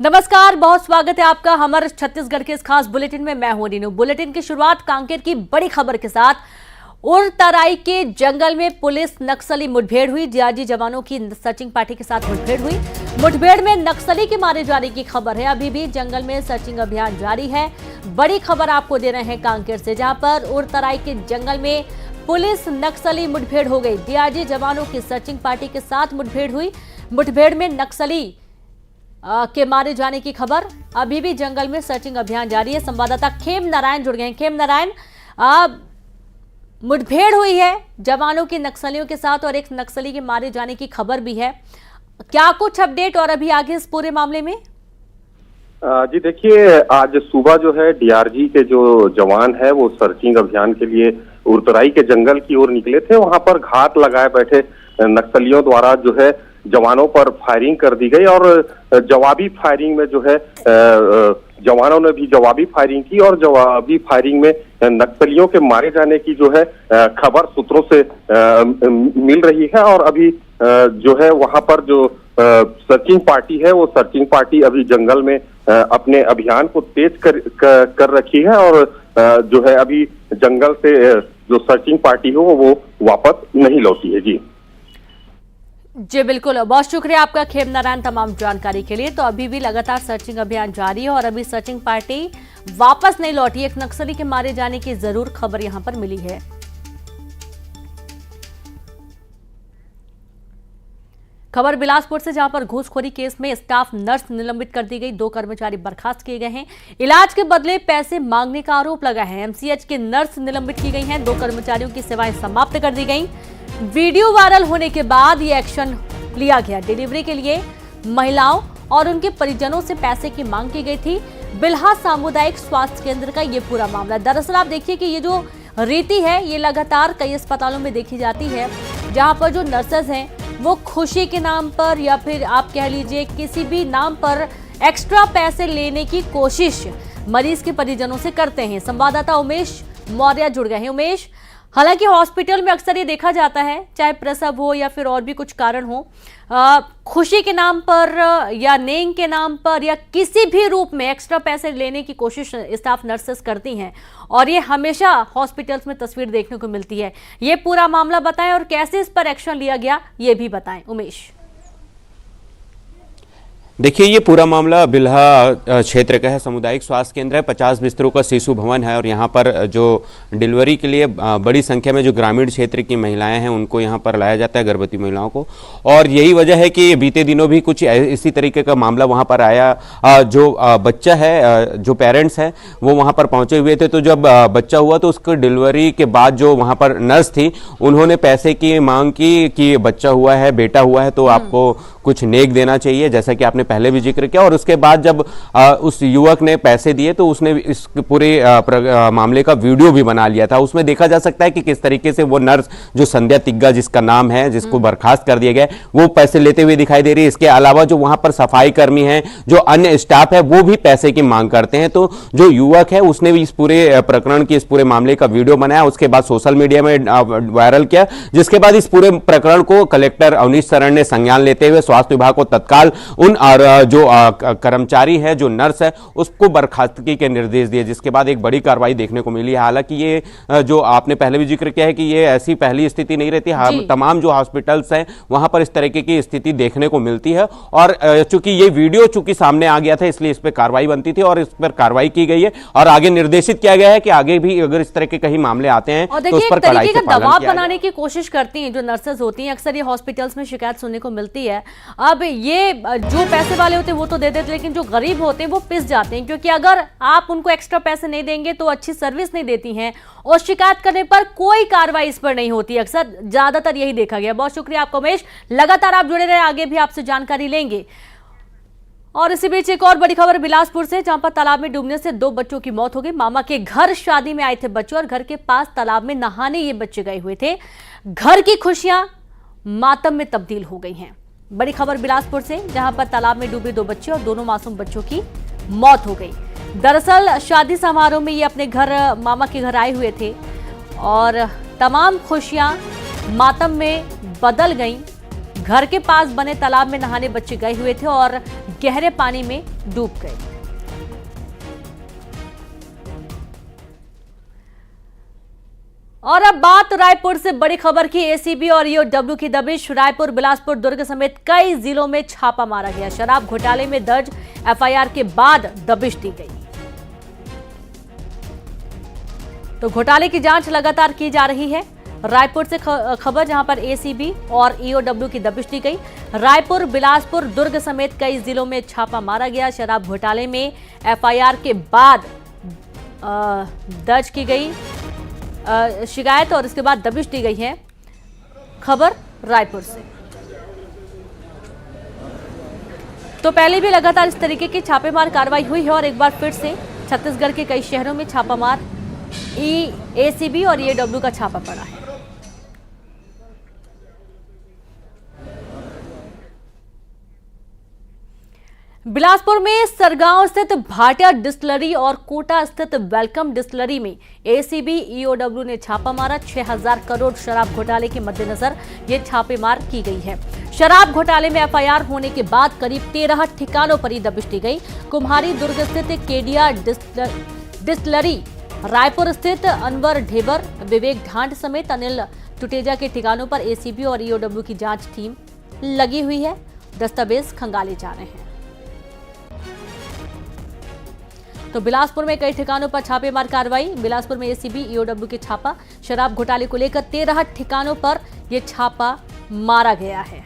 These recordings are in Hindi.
नमस्कार, बहुत स्वागत है आपका हमारे छत्तीसगढ़ के इस खास बुलेटिन में। मैं हूं रीनू। बुलेटिन की शुरुआत कांकेर की बड़ी खबर के साथ। उरतराई के जंगल में पुलिस नक्सली मुठभेड़ हुई। डीआरजी जवानों की सर्चिंग पार्टी के साथ मुठभेड़ हुई। मुठभेड़ में नक्सली के मारे जाने की खबर है। अभी भी जंगल में सर्चिंग अभियान जारी है। बड़ी खबर आपको दे रहे हैं कांकेर से, जहां पर उरतराई के जंगल में पुलिस नक्सली मुठभेड़ हो गई। डीआरजी जवानों की सर्चिंग पार्टी के साथ मुठभेड़ हुई। मुठभेड़ में नक्सली के मारे जाने की खबर। अभी भी जंगल में सर्चिंग अभियान जारी है। संवाददाता खेम नारायण जुड़ गए हैं। खेम नारायण, मुठभेड़ हुई है जवानों की नक्सलियों के साथ और एक नक्सली के मारे जाने की खबर भी है। क्या कुछ अपडेट और अभी आगे इस पूरे मामले में? जी देखिए, आज सुबह जो है डीआरजी के जो जवान है वो सर्चिंग अभियान के लिए उरतराई के जंगल की ओर निकले थे। वहां पर घात लगाए बैठे नक्सलियों द्वारा जो है जवानों पर फायरिंग कर दी गई और जवाबी फायरिंग में जो है जवानों ने भी जवाबी फायरिंग की और जवाबी फायरिंग में नक्सलियों के मारे जाने की जो है खबर सूत्रों से मिल रही है। और अभी जो है वहां पर जो सर्चिंग पार्टी है वो सर्चिंग पार्टी अभी जंगल में अपने अभियान को तेज कर रखी है और जो है अभी जंगल से जो सर्चिंग पार्टी हो वो वापस नहीं लौटी है। जी बिल्कुल, बहुत शुक्रिया आपका खेम नारायण तमाम जानकारी के लिए। तो अभी भी लगातार सर्चिंग अभियान जारी है और अभी सर्चिंग पार्टी वापस नहीं लौटी। एक नक्सली के मारे जाने की जरूर खबर यहां पर मिली है। खबर बिलासपुर से, जहां पर घूसखोरी केस में स्टाफ नर्स निलंबित कर दी गई। 2 कर्मचारी बर्खास्त किए गए हैं। इलाज के बदले पैसे मांगने का आरोप लगा है। एमसीएच के नर्स निलंबित की गई हैं। 2 कर्मचारियों की सेवाएं समाप्त कर दी गई। वीडियो वायरल होने के बाद ये एक्शन लिया गया। डिलीवरी के लिए महिलाओं और उनके परिजनों से पैसे की मांग की गई थी। बिल्हा सामुदायिक स्वास्थ्य केंद्र का ये पूरा मामला। दरअसल आप देखिए कि ये जो रीति है ये लगातार कई अस्पतालों में देखी जाती है, जहां पर जो नर्सेज हैं वो खुशी के नाम पर या फिर आप कह लीजिए किसी भी नाम पर एक्स्ट्रा पैसे लेने की कोशिश मरीज के परिजनों से करते हैं। संवाददाता उमेश मौर्य जुड़ गए हैं। उमेश, हालांकि हॉस्पिटल में अक्सर ये देखा जाता है, चाहे प्रसव हो या फिर और भी कुछ कारण हो, खुशी के नाम पर या नेंग के नाम पर या किसी भी रूप में एक्स्ट्रा पैसे लेने की कोशिश स्टाफ नर्सेस करती हैं और ये हमेशा हॉस्पिटल्स में तस्वीर देखने को मिलती है। ये पूरा मामला बताएं और कैसे इस पर एक्शन लिया गया ये भी बताएं उमेश। देखिए, ये पूरा मामला बिल्हा क्षेत्र का है। सामुदायिक स्वास्थ्य केंद्र है। 50 बिस्तरों का शिशु भवन है और यहाँ पर जो डिलीवरी के लिए बड़ी संख्या में जो ग्रामीण क्षेत्र की महिलाएं हैं उनको यहाँ पर लाया जाता है, गर्भवती महिलाओं को। और यही वजह है कि बीते दिनों भी कुछ इसी तरीके का मामला वहाँ पर आया। जो बच्चा है, जो पेरेंट्स हैं वो वहाँ पर पहुँचे हुए थे। तो जब बच्चा हुआ तो उसको डिलीवरी के बाद जो वहाँ पर नर्स थी उन्होंने पैसे की मांग की कि बच्चा हुआ है, बेटा हुआ है तो आपको कुछ नेक देना चाहिए, जैसा कि आपने पहले भी जिक्र किया। और उसके बाद जब उस युवक ने पैसे दिए तो उसने इस पूरे मामले का वीडियो भी बना लिया था। उसमें देखा जा सकता है कि किस तरीके से वो नर्स जो संध्या तिग्गा जिसका नाम है, जिसको बर्खास्त कर दिया गया, वो पैसे लेते हुए दिखाई दे रही है। इसके अलावा जो वहां पर सफाई कर्मी हैं, जो अन्य स्टाफ है, वो भी पैसे की मांग करते हैं। तो जो युवक है उसने भी इस पूरे प्रकरण की, इस पूरे मामले का वीडियो बनाया, उसके बाद सोशल मीडिया में वायरल किया, जिसके बाद इस पूरे प्रकरण को कलेक्टर अवनीश शरण ने संज्ञान लेते हुए स्वास्थ्य विभाग को तत्काल उन जो कर्मचारी है, जो नर्स है, उसको बर्खास्तगी के निर्देश दिए, जिसके बाद एक बड़ी कार्रवाई देखने को मिली है। हालांकि ये जो आपने पहले भी जिक्र किया है कि ये ऐसी पहली स्थिति नहीं रहती। तमाम जो हॉस्पिटल्स हैं वहां पर इस तरीके की स्थिति देखने को मिलती है। और चूंकि ये वीडियो चूंकि सामने आ गया था इसलिए इस पर कार्रवाई बनती थी और इस पर कार्रवाई की गई है और आगे निर्देशित किया गया है कि आगे भी अगर इस तरह के कहीं मामले आते हैं तो उस पर कड़ाई से पालन दबाव बनाने की कोशिश करती हैं जो नर्सेज होती हैं। अक्सर ये हॉस्पिटल्स में शिकायत सुनने को मिलती है। अब ये जो पैसे वाले होते हैं वो तो दे देते, लेकिन जो गरीब होते हैं वो पिस जाते हैं, क्योंकि अगर आप उनको एक्स्ट्रा पैसे नहीं देंगे तो अच्छी सर्विस नहीं देती हैं और शिकायत करने पर कोई कार्रवाई इस पर नहीं होती। अक्सर ज्यादातर यही देखा गया। बहुत शुक्रिया आपका उमेश, लगातार आप जुड़े रहे, आगे भी आपसे जानकारी लेंगे। और इसी बीच एक और बड़ी खबर बिलासपुर से, जहां पर तालाब में डूबने से 2 बच्चों की मौत हो गई। मामा के घर शादी में आए थे बच्चे और घर के पास तालाब में नहाने ये बच्चे गए हुए थे। घर की खुशियां मातम में तब्दील हो गई हैं। बड़ी खबर बिलासपुर से, जहां पर तालाब में डूबे 2 बच्चे और दोनों मासूम बच्चों की मौत हो गई। दरअसल शादी समारोह में ये अपने घर, मामा के घर आए हुए थे और तमाम खुशियां मातम में बदल गईं। घर के पास बने तालाब में नहाने बच्चे गए हुए थे और गहरे पानी में डूब गए। और अब बात रायपुर से बड़ी खबर की। एसीबी और ईओडब्ल्यू की दबिश। रायपुर, बिलासपुर, दुर्ग समेत कई जिलों में छापा मारा गया। शराब घोटाले में दर्ज एफआईआर के बाद दबिश दी गई। तो घोटाले की जांच लगातार की जा रही है। रायपुर से खबर, जहां पर एसीबी और ईओडब्ल्यू की दबिश दी गई। रायपुर, बिलासपुर, दुर्ग समेत कई जिलों में छापा मारा गया। शराब घोटाले में एफआईआर के बाद दर्ज की गई शिकायत और इसके बाद दबिश दी गई है। खबर रायपुर से। तो पहले भी लगातार इस तरीके की छापेमार कार्रवाई हुई है और एक बार फिर से छत्तीसगढ़ के कई शहरों में छापामार एसीबी और ईओडब्ल्यू का छापा पड़ा है। बिलासपुर में सरगांव स्थित भाटिया डिस्टिलरी और कोटा स्थित वेलकम डिस्टिलरी में एसीबी ईओडब्ल्यू ने छापा मारा। 6000 करोड़ शराब घोटाले के मद्देनजर ये छापेमार की गई है। शराब घोटाले में एफआईआर होने के बाद करीब 13 ठिकानों पर दबिश दी गई। कुम्हारी दुर्ग स्थित केडिया डिस्टिलरी, रायपुर स्थित अनवर ढेबर, विवेक ढांड समेत अनिल टुटेजा के ठिकानों पर एसीबी और ईओडब्ल्यू की जांच टीम लगी हुई है। दस्तावेज खंगाले जा रहे हैं। तो बिलासपुर में कई ठिकानों पर छापेमार कार्रवाई। बिलासपुर में एसीबी ईओडब्ल्यू के छापा। शराब घोटाले को लेकर 13 ठिकानों पर यह छापा मारा गया है।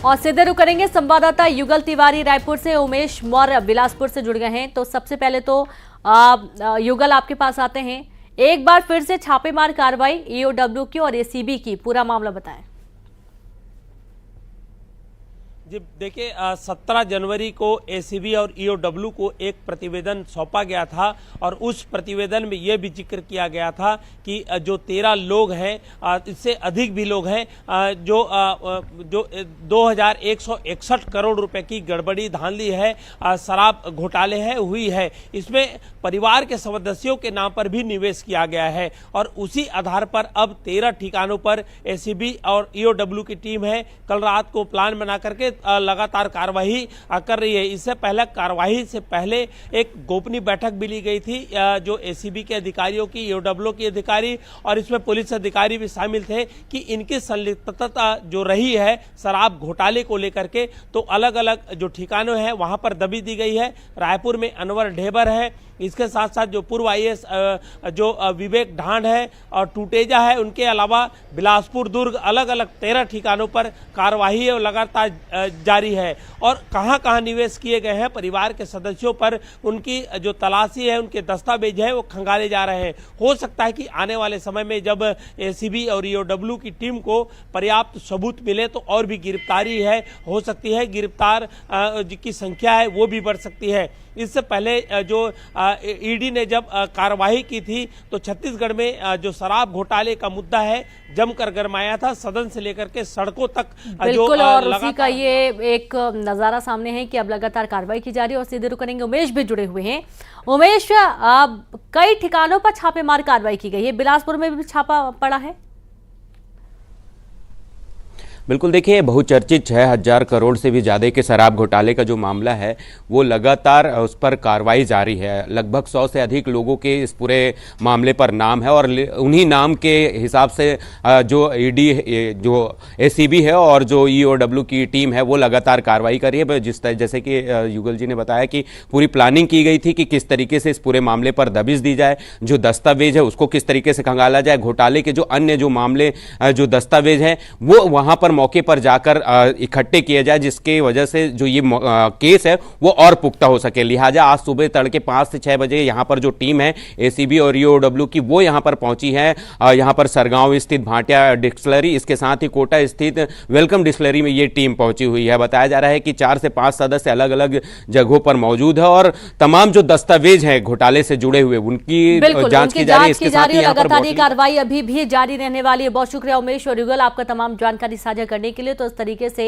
और सीधे रुक करेंगे संवाददाता युगल तिवारी रायपुर से। उमेश मौर्य बिलासपुर से जुड़ गए हैं। तो सबसे पहले तो युगल, आपके पास आते हैं। एक बार फिर से छापेमार कार्रवाई ईओडब्ल्यू की और एसीबी की, पूरा मामला बताएं। जी देखिए, 17 जनवरी को एसीबी और ईओडब्ल्यू को एक प्रतिवेदन सौंपा गया था और उस प्रतिवेदन में यह भी जिक्र किया गया था कि जो 13 लोग हैं, इससे अधिक भी लोग हैं, जो 2161 करोड़ रुपए की गड़बड़ी धांधली है, शराब घोटाले है हुई है। इसमें परिवार के सदस्यों के नाम पर भी निवेश किया गया है और उसी आधार पर अब 13 ठिकानों पर एसीबी और ईओडब्ल्यू की टीम है, कल रात को प्लान बना करके लगातार कार्रवाई कर रही है। इससे पहले कार्रवाई से पहले एक गोपनीय बैठक भी ली गई थी, जो एसीबी के अधिकारियों की, ईओडब्ल्यू के अधिकारी और इसमें पुलिस अधिकारी भी शामिल थे कि इनकी संलिप्तता जो रही है शराब घोटाले को लेकर के, तो अलग अलग जो ठिकानों हैं वहां पर दबी दी गई है। रायपुर में अनवर ढेबर है, इसके साथ साथ जो पूर्व आईएएस जो विवेक ढांड है और टुटेजा है, उनके अलावा बिलासपुर, दुर्ग, अलग अलग 13 ठिकानों पर कार्रवाई लगातार जारी है। और कहां कहां निवेश किए गए हैं परिवार के सदस्यों पर, उनकी जो तलाशी है, उनके दस्तावेज है, वो खंगाले जा रहे हैं। हो सकता है कि आने वाले समय में जब एसीबी और ईओडब्ल्यू की टीम को पर्याप्त सबूत मिले तो और भी गिरफ्तारी है हो सकती है, गिरफ्तार की संख्या है वो भी बढ़ सकती है। इससे पहले जो ईडी ने जब कार्रवाई की थी तो छत्तीसगढ़ में जो शराब घोटाले का मुद्दा है जमकर गरमाया था, सदन से लेकर के सड़कों तक। बिल्कुल, और उसी का ये एक नजारा सामने है कि अब लगातार कार्रवाई की जा रही है। और सीधे रुक करेंगे, उमेश भी जुड़े हुए हैं। उमेश, कई ठिकानों पर छापेमार कार्रवाई की गई है, बिलासपुर में भी छापा पड़ा है। बिल्कुल, देखिए बहुचर्चित 6000 करोड़ से भी ज़्यादा के शराब घोटाले का जो मामला है वो लगातार उस पर कार्रवाई जारी है। लगभग 100 से अधिक लोगों के इस पूरे मामले पर नाम है और उन्हीं नाम के हिसाब से जो ईडी, जो एसीबी है और जो ईओडब्ल्यू की टीम है वो लगातार कार्रवाई कर रही है। जैसे कि युगल जी ने बताया कि पूरी प्लानिंग की गई थी कि किस तरीके से इस पूरे मामले पर दबिश दी जाए, जो दस्तावेज है उसको किस तरीके से खंगाला जाए, घोटाले के जो अन्य जो मामले जो दस्तावेज हैं वो वहाँ पर मौके पर जाकर इकट्ठे किए जाए, जिसके वजह से जो ये केस है वो और पुख्ता हो सके। लिहाजा आज सुबह तड़के 5 से 6 बजे यहाँ पर जो टीम है एसीबी और ईओडब्ल्यू की वो यहाँ पर पहुंची है। यहाँ पर सरगांव स्थित भाटिया डिस्टिलरी, इसके साथ ही कोटा स्थित वेलकम डिस्टिलरी में ये टीम पहुंची हुई है। बताया जा रहा है कि 4 से 5 सदस्य अलग अलग जगहों पर मौजूद है और तमाम जो दस्तावेज हैं घोटाले से जुड़े हुए उनकी जांच की जा रही है। इसके साथ ही लगातार कार्रवाई अभी भी जारी रहने वाली है। बहुत शुक्रिया उमेश और युगल, आपका तमाम जानकारी साझा करने के लिए। तो इस तरीके से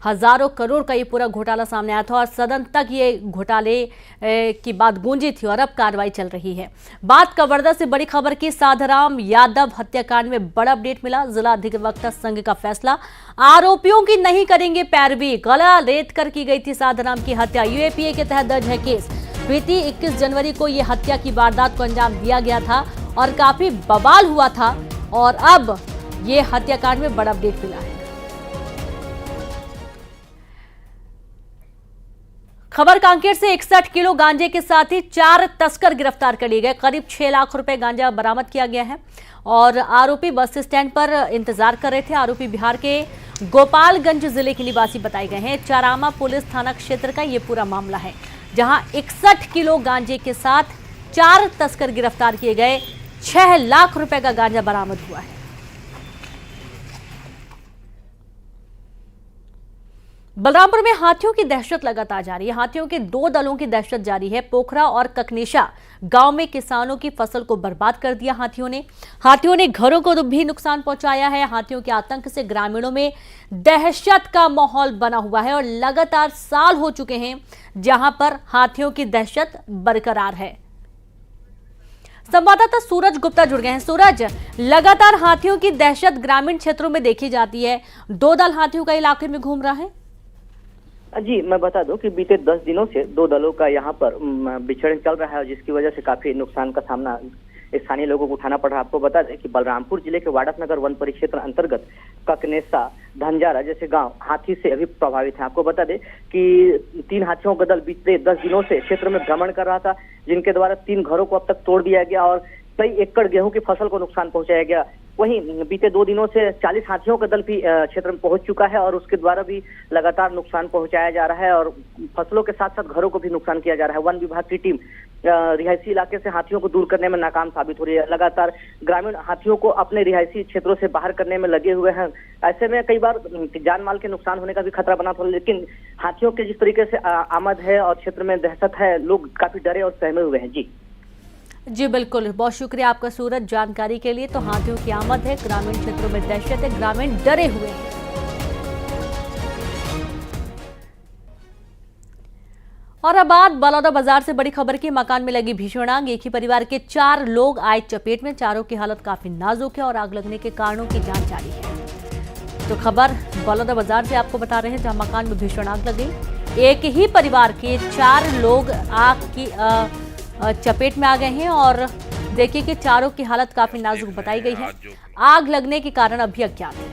हजारों करोड़ का ये पूरा घोटाला सामने आया था और सदन तक ये घोटाले की बात गूंजी थी और अब कार्रवाई चल रही है। बात कवर्धा से बड़ी खबर की, साधाराम यादव हत्याकांड में बड़ा अपडेट मिला। जिला अधिवक्ता संघ का फैसला, आरोपियों की नहीं करेंगे पैरवी, गला रेत कर की गई थी साधाराम की हत्या। यूएपीए के तहत दर्ज है केस। बीती 21 जनवरी को यह हत्या की वारदात को अंजाम दिया गया था और काफी बवाल हुआ था और अब ये हत्याकांड में बड़ा अपडेट मिला है। खबर कांकेर से 61 किलो गांजे के साथ ही 4 तस्कर गिरफ्तार कर लिए गए। करीब 6 लाख रुपए गांजा बरामद किया गया है और आरोपी बस स्टैंड पर इंतजार कर रहे थे। आरोपी बिहार के गोपालगंज जिले के निवासी बताए गए हैं। चारामा पुलिस थाना क्षेत्र का ये पूरा मामला है, जहां 61 किलो गांजे के साथ 4 तस्कर गिरफ्तार किए गए। 6 लाख रुपए का गांजा बरामद हुआ है। बलरामपुर में हाथियों की दहशत लगातार जारी है। हाथियों के 2 दलों की दहशत जारी है। पोखरा और ककनेशा गांव में किसानों की फसल को बर्बाद कर दिया हाथियों ने घरों को भी नुकसान पहुंचाया है। हाथियों के आतंक से ग्रामीणों में दहशत का माहौल बना हुआ है और लगातार साल हो चुके हैं जहां पर हाथियों की दहशत बरकरार है। संवाददाता सूरज गुप्ता जुड़ गए हैं। सूरज, लगातार हाथियों की दहशत ग्रामीण क्षेत्रों में देखी जाती है। 2 दल हाथियों का इलाके में घूम रहा है। जी, मैं बता दूं कि बीते 10 दिनों से 2 दलों का यहाँ पर विचरण चल रहा है, जिसकी वजह से काफी नुकसान का सामना स्थानीय लोगों को उठाना पड़ रहा है। आपको बता दें कि बलरामपुर जिले के वाड़फनगर वन परिक्षेत्र अंतर्गत ककनेसा, धनजारा जैसे गांव हाथी से अभी प्रभावित है। आपको बता दें कि 3 हाथियों का दल बीते 10 दिनों से क्षेत्र में भ्रमण कर रहा था, जिनके द्वारा 3 घरों को अब तक तोड़ दिया गया और कई एकड़ गेहूं की फसल को नुकसान पहुंचाया गया। वहीं बीते 2 दिनों से 40 हाथियों का दल भी क्षेत्र में पहुंच चुका है और उसके द्वारा भी लगातार नुकसान पहुंचाया जा रहा है और फसलों के साथ साथ घरों को भी नुकसान किया जा रहा है। वन विभाग की टीम रिहायशी इलाके से हाथियों को दूर करने में नाकाम साबित हो रही है। लगातार ग्रामीण हाथियों को अपने रिहायशी क्षेत्रों से बाहर करने में लगे हुए हैं। ऐसे में कई बार जान माल के नुकसान होने का भी खतरा बना था, लेकिन हाथियों के जिस तरीके से आमद है और क्षेत्र में दहशत है, लोग काफी डरे और सहमे हुए हैं। जी बिल्कुल, बहुत शुक्रिया आपका सूरज जानकारी के लिए। तो हाथियों की आमद है, ग्रामीण क्षेत्रों में दहशत है, ग्रामीण डरे हुए हैं। और अब बात बलौदा बाजार से बड़ी खबर की। मकान में लगी भीषण आग, एक ही परिवार के 4 लोग आए चपेट में। चारों की हालत काफी नाजुक है और आग लगने के कारणों की जांच जारी है। तो खबर बलौदा बाजार से आपको बता रहे हैं, जहां मकान में भीषण आग लग गई। एक ही परिवार के 4 लोग आग की चपेट में आ गए हैं और देखिए कि चारों की हालत काफी नाजुक बताई गई है। आग लगने के कारण अभी अज्ञात है।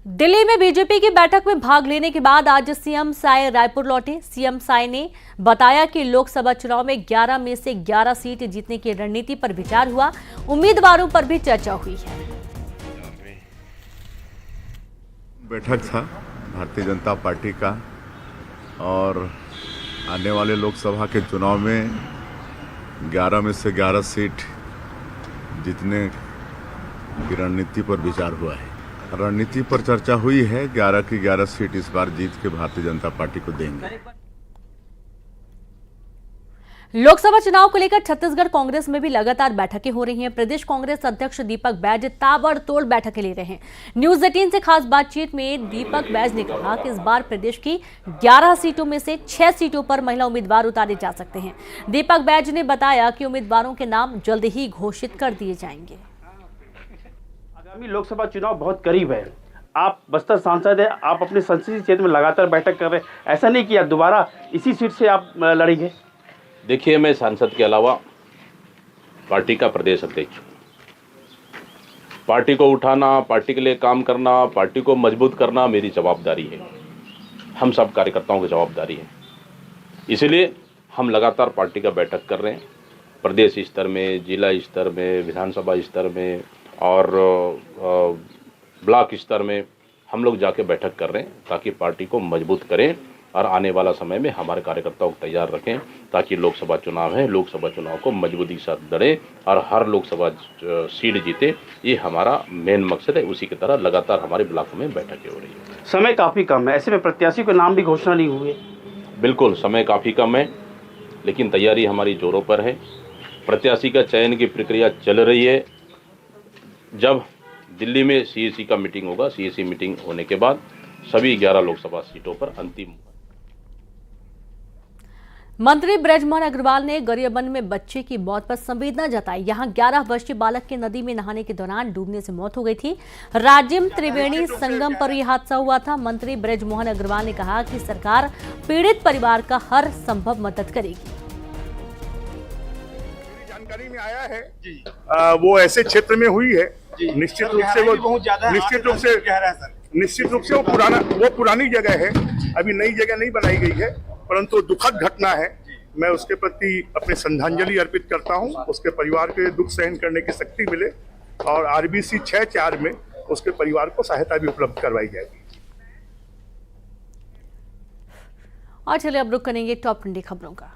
दिल्ली में बीजेपी की बैठक में भाग लेने के बाद आज सीएम साय रायपुर लौटे। सीएम साय ने बताया कि लोकसभा चुनाव में 11 में से 11 सीट जीतने की रणनीति पर विचार हुआ। उम्मीदवारों पर भी चर्चा हुई है। बैठक था भारतीय जनता पार्टी का और आने वाले लोकसभा के चुनाव में 11 में से 11 सीट जीतने की रणनीति पर विचार हुआ है। रणनीति पर चर्चा हुई है। 11 की 11 सीट इस बार जीत के भारतीय जनता पार्टी को देंगे। लोकसभा चुनाव को लेकर छत्तीसगढ़ कांग्रेस में भी लगातार बैठकें हो रही हैं। प्रदेश कांग्रेस अध्यक्ष दीपक बैज ताबड़तोड़ बैठकें ले रहे हैं। न्यूज 18 से खास बातचीत में दीपक बैज ने कहा कि इस बार प्रदेश की 11 सीटों में से 6 सीटों पर महिला उम्मीदवार उतारे जा सकते हैं। दीपक बैज ने बताया कि उम्मीदवारों के नाम जल्द ही घोषित कर दिए जाएंगे। आगामी लोकसभा चुनाव बहुत करीब है। आप बस्तर सांसद है, आप अपने संसदीय क्षेत्र में लगातार बैठक कर रहे हैं, ऐसा नहीं किया दोबारा इसी सीट से आप लड़ेंगे? देखिए, मैं सांसद के अलावा पार्टी का प्रदेश अध्यक्ष हूँ। पार्टी को उठाना, पार्टी के लिए काम करना, पार्टी को मजबूत करना मेरी जवाबदारी है, हम सब कार्यकर्ताओं की जवाबदारी है। इसलिए हम लगातार पार्टी का बैठक कर रहे हैं, प्रदेश स्तर में, जिला स्तर में, विधानसभा स्तर में और ब्लॉक स्तर में हम लोग जाके बैठक कर रहे हैं ताकि पार्टी को मजबूत करें और आने वाला समय में हमारे कार्यकर्ताओं को तैयार रखें ताकि लोकसभा चुनाव है, लोकसभा चुनाव को मजबूती के साथ लड़े और हर लोकसभा सीट जीते। ये हमारा मेन मकसद है। उसी की तरह लगातार हमारे ब्लॉक में बैठकें हो रही है। समय काफ़ी कम है, ऐसे में प्रत्याशी के नाम भी घोषणा नहीं हुए। बिल्कुल, समय काफ़ी कम है, लेकिन तैयारी हमारी जोरों पर है। प्रत्याशी का चयन की प्रक्रिया चल रही है। जब दिल्ली में सीएसी का मीटिंग होगा, सीएसी मीटिंग होने के बाद सभी 11 लोकसभा सीटों पर अंतिम मंत्री बृजमोहन अग्रवाल ने गरियाबंद में बच्चे की मौत पर संवेदना जताई। यहां 11 वर्षीय बालक के नदी में नहाने के दौरान डूबने से मौत हो गई थी। राजिम त्रिवेणी संगम पर यह हादसा हुआ था। मंत्री बृजमोहन अग्रवाल ने कहा कि सरकार पीड़ित परिवार का हर संभव मदद करेगी। जानकारी में आया है वो ऐसे क्षेत्र में हुई है, निश्चित रूप से वो पुरानी जगह है, अभी नई जगह नहीं बनाई गई है, परंतु दुखद घटना है। मैं उसके प्रति अपनी श्रद्धांजलि अर्पित करता हूं। उसके परिवार के दुख सहन करने की शक्ति मिले और RBC 6-4 में उसके परिवार को सहायता भी उपलब्ध करवाई जाएगी। और चलिए अब रुक करेंगे टॉप 20 खबरों का।